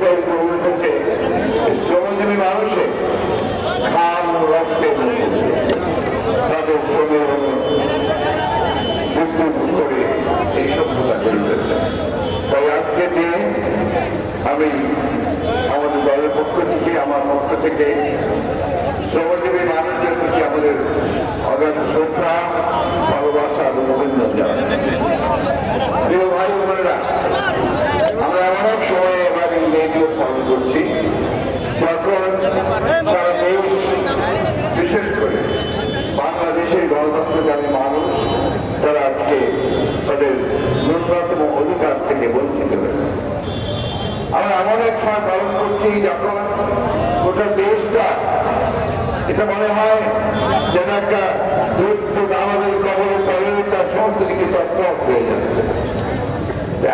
এটাই গড়ে উঠেছে শ্রমজীবী মানুষে ঘাম রক্তে তাদের শ্রমের করে এই সভ্যতা গড়ে উঠেছে। তাই আজকে দিয়ে আমি আমাদের দলের পক্ষ থেকে আমার পক্ষ থেকে শ্রমজীবী মানুষদের প্রতি আমাদের অগাধ শ্রদ্ধা ভালোবাসা এবং অভিনন্দন জানাচ্ছি। প্রিয় ভাই বোনেরা, আমরা এমন এক সময়ে এবার এই রেডিও পালন করছি যখন সারা দেশ, বিশেষ করে বাংলাদেশের গণতন্ত্রকামী মানুষ তারা আজকে তাদের ন্যূনতম অধিকার থেকে বঞ্চিত হয়েছে। আমরা এমন এক সময় পালন করছি যখন গোটা দেশটা এটা মনে হয় যেন একটা আমাদের কবলে পড়ে তার সমস্ত দিকে তৎপর হয়ে যাচ্ছে।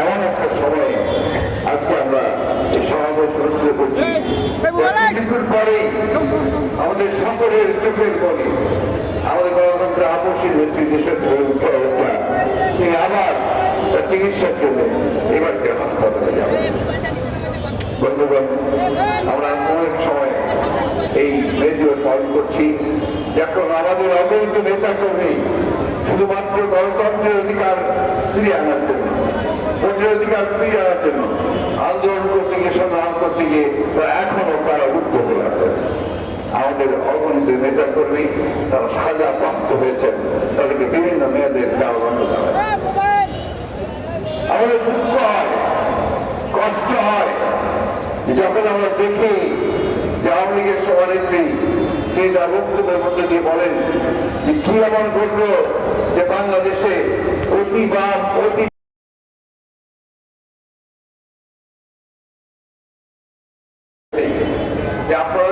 এমন একটা সময়ে আজকে আমরা এই সমাবেশ অনুষ্ঠিত করছি। কিছুক্ষণ পরেই আমাদের সকলের চোখের বলে আমাদের গণতন্ত্রের আপসী নেত্রী দেশের তিনি আবার তার চিকিৎসার জন্য এবারকে হাসপাতালে যাবেন। বন্ধুগণ, আমরা অনেক সময় এই রেডিও পালন করছি যখন আমাদের অগণিত নেতা কর্মী শুধুমাত্র গণতন্ত্রের অধিকার ফিরিয়ে আনার জন্য, ভোটের অধিকার ফিরিয়ে আনার জন্য আন্দোলন করতে গিয়ে, সংগ্রাম করতে গিয়ে এখনো তারা উদ্যোগ আছে। আমাদের অগণিত নেতা কর্মী তারা সাজা প্রাপ্ত হয়েছেন, তাদেরকে বিভিন্ন মেয়াদের কারাদণ্ড দেওয়া। আমাদের দুঃখ হয়, কষ্ট হয় যখন আমরা দেখি যে আওয়ামী লীগের সভানেত্রী তিনি তার বক্তব্যের মধ্যে দিয়ে বলেন যে কি এমন ঘটল যে বাংলাদেশে অতি বাম অতি যে আপনারা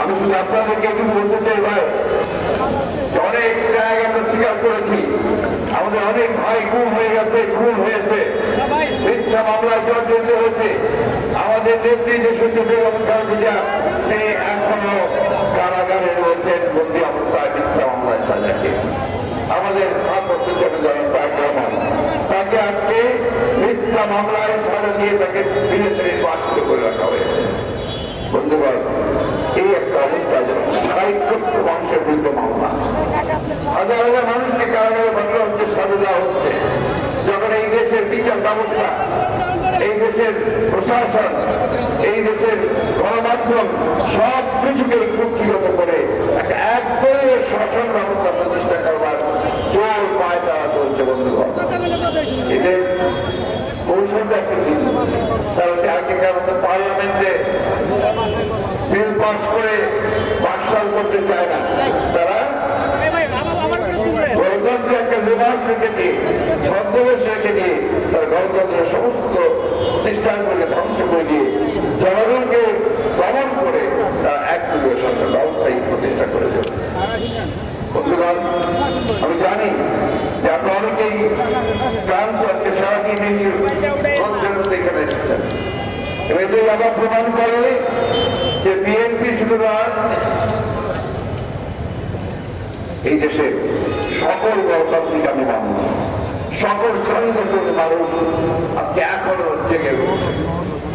আমি শুধু আপনাদেরকে একটু বলতে চাই ভাই, অনেক জায়গাটা স্বীকার করেছি আমাদের অনেক ভাই গুম হয়ে গেছে, খুন হয়েছে, মিথ্যা মামলায় জর্জরিত হয়েছে। আমাদের নেত্রী দেশকে বেগম খালেদা তিনি এখনো কারাগারে রয়েছেন, বন্দী অবস্থায় মিথ্যা মামলায় সাজাকে। আমাদের ভারপ্রাপ্ত জনগণ তাকে আজকে মিথ্যা মামলায় সাজা দিয়ে তাকে বিদেশে নির্বাসিত করে রাখা হয়েছে। বন্ধুগণ, এই একটা অবস্থা যেন ৬০ মানুষের বিরুদ্ধে মামলা, হাজার হাজার মানুষকে কারাগারে পাঠানো হচ্ছে, সাজা দেওয়া হচ্ছে। যখন এই দেশের বিচার ব্যবস্থা, এই দেশের প্রশাসন, এই দেশের গণমাধ্যম সব কিছুকে কুক্ষিগত করে একটা একবারে শাসন ব্যবস্থা প্রতিষ্ঠা করবার জোর পায় তারা চলছে। বন্ধুগণ, এদের কৌশলটা একটু কিন্তু তারা আগেকার মতো পার্লামেন্টে বিল পাস করে বাকশাল করতে চায় না। তারা গণতন্ত্রে একটা নিবাস রেখে দিয়ে, ছদ্মবেশ রেখে দিয়ে, তার গণতন্ত্রের সমস্ত প্রতিষ্ঠানগুলোকে ধ্বংস করে দিয়ে জনগণকে দমন করে তারা একদলীয় শাসন ব্যবস্থাই প্রতিষ্ঠা করে দেবে। বন্ধুগণ, আমি জানি যে আপনারা অনেকেই ক্লান্ত, আজকে সারাদিন এখানে এসেছেন। এটাই আবার প্রমাণ করে যে বিএনপি শুধু নয়, এই দেশের সকল গণতান্ত্রিকামী মানুষ, সকল সংগঠনের মানুষ আজকে এখনো জেগে উঠছে।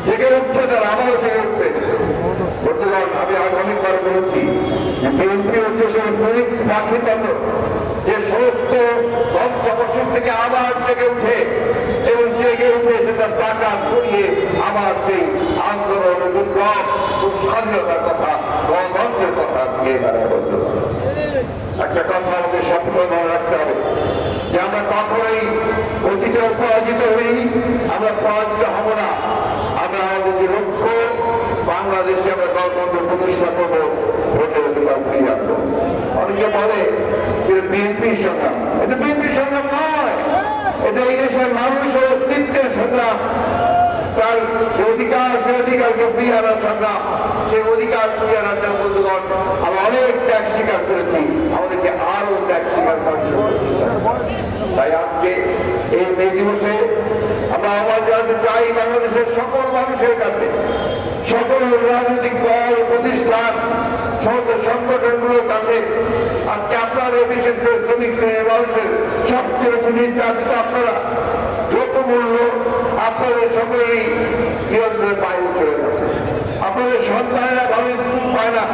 জেগে উঠছে, তারা আবারও জেগে উঠবে। বর্তমান আমি অনেকবার বলেছি যে বিএনপি হচ্ছে সেই ফিনিক্স পাখির মতো, যে সমস্ত ধ্বংসাবশেষ থেকে আবার জেগে উঠে এবং জেগে উঠে সেটা টাকা ছড়িয়ে আবার সেই আন্দোলন, বিপ্লব ও স্বাধীনতার কথা, গণতন্ত্রের কথা নিয়ে দাঁড়ায় বলতে পারে। একটা কথা আমাদের সবসময় মনে রাখতে হবে যে আমরা কখনোই অতীতে পরাজিত হই, আমরা পরাজিত হব না। আমরা আমাদের যে লক্ষ্য, বাংলাদেশে আমরা গণতন্ত্র প্রতিষ্ঠা করবো, ভোটের অধিকার ফিরিয়ে আনবো। অনেকে বলে যে বিএনপির সংগ্রাম, এটা বিএনপির সংগ্রাম নয়, এটা এই দেশের মানুষের অস্তিত্বের সংগ্রাম। তার যে অধিকার, সে অধিকারকে ফিরিয়ে আনার সংগ্রাম। সেই অধিকার ফিরিয়ে আনার জন্য বন্ধুগণ আমরা অনেক ত্যাগ স্বীকার করেছি, আমাদেরকে আরো ত্যাগ স্বীকার করতে। তাই আজকে এই মে দিবসে আমরা আহ্বান জানাতে চাই বাংলাদেশের সকল মানুষের কাছে, সকল রাজনৈতিক দল, প্রতিষ্ঠান, সমস্ত সংগঠনগুলোর কাছে, আজকে আপনারা বিশেষ করে শ্রমিক শ্রেণীর মানুষের সবচেয়ে বেশি নির্যাতিত আপনারা, যত মূল্য আপনাদের সকলেরই নিয়ন্ত্রণের বাইরে চলে গেছে। আপনাদের সন্তানেরা ভালো স্কুল পায় না,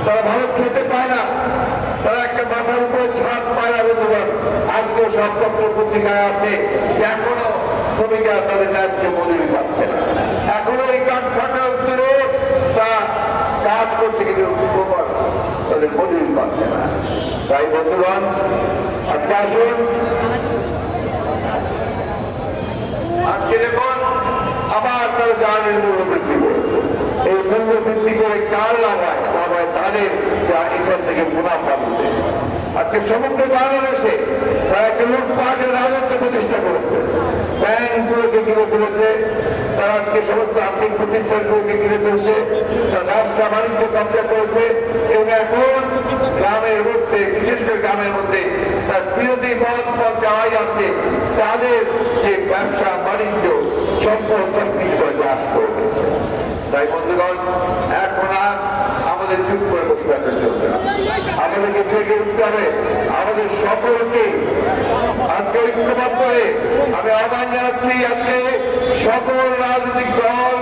তারা ভালো খেতে পায় না, তারা একটা মাথার উপরে ছাদ পায় না। বন্ধুগণ, আজকে সবপত্র পত্রিকায় আছে যে এখনো শ্রমিকরা তাদের ন্যায্য মজুরি পাচ্ছে না, এখনো এই কারখানার উত্তরে তা কাজ করতে গেলে তাদের মজুরি পাচ্ছে না। তাই বন্ধুগণ, আজকে আসুন, আজকে দেখুন আবার তারা জ্বালানির মূল্য বৃদ্ধি করেছে। এই মূল্য বৃদ্ধি করে কার লাভায়? লাভায় তাদের, যা এখান থেকে মুনাফা দিতে। আজকে সমগ্র বাংলাদেশে তারা একটা লুটপাটের রাজত্ব প্রতিষ্ঠা করেছে। ব্যাংকগুলোকে ঘিরে ফেলেছে, তারা আজকে সমস্ত আর্থিক প্রতিষ্ঠানগুলোকে ঘিরে ফেলছে, তারা ব্যবসা বাণিজ্য কবজা করেছে এবং এখন গ্রামের মধ্যে, বিশেষ করে গ্রামের মধ্যে তার বিরোধী পথ যাওয়াই আছে, তাদের যে ব্যবসা বাণিজ্য সম্পদ সবকিছু করে গ্রাস করবে। তাই বন্ধুগণ, এখন আর আমাদের চুপ করে বসে থাকতে চলবে না, আমাদেরকে জেগে উঠতে হবে। আমাদের সকলকে আজকে ঐক্যবদ্ধ হয়ে আমি আহ্বান জানাচ্ছি, আজকে সকল রাজনৈতিক দল,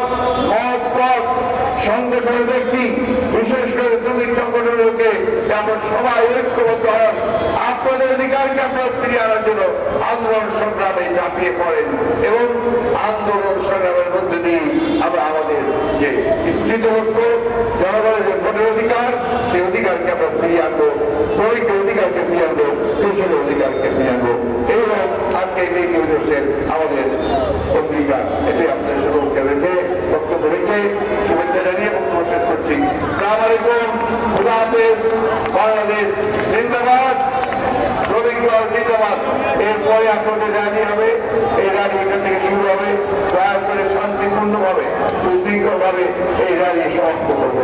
মত পথ, সংগঠনের ব্যক্তি, বিশেষ করে শ্রমিক সংগঠনকে আমরা সবাই ঐক্যবদ্ধ হন, আপনাদের অধিকারকে আপনারা ফিরিয়ে আনার জন্য আন্দোলন সংগ্রামে ঝাঁপিয়ে পড়েন এবং আন্দোলন সংগ্রামের মধ্যে দিয়ে আমরা আমাদের যে নিশ্চিত লক্ষ্য, জনগণের যে ভোটের অধিকার, সেই অধিকারকে আমরা ফিরিয়ে আনবো, শ্রমিকের অধিকারকে ফিরিয়ে আনবো, কৃষকের অধিকারকে ফিরিয়ে আনবো। এই হল আজকে এই দিবসের আমাদের অঙ্গীকার। এটাই আপনাদের সকলকে রেখে, বক্তব্য রেখে, শুভেচ্ছা জানিয়ে বক্তব্য শেষ করছি। আসসালামু আলাইকুম, খুদা হাফেজ, বাংলাদেশ জিন্দাবাদ, শ্রমিক দল জিন্দাবাদ। এরপরে আপনাদের র্যালি হবে, এই র্যালি এখান থেকে শুরু হবে। দয়া করে শান্তিপূর্ণভাবে, সুশৃঙ্খলভাবে এই র্যালি সমাপ্ত করবো।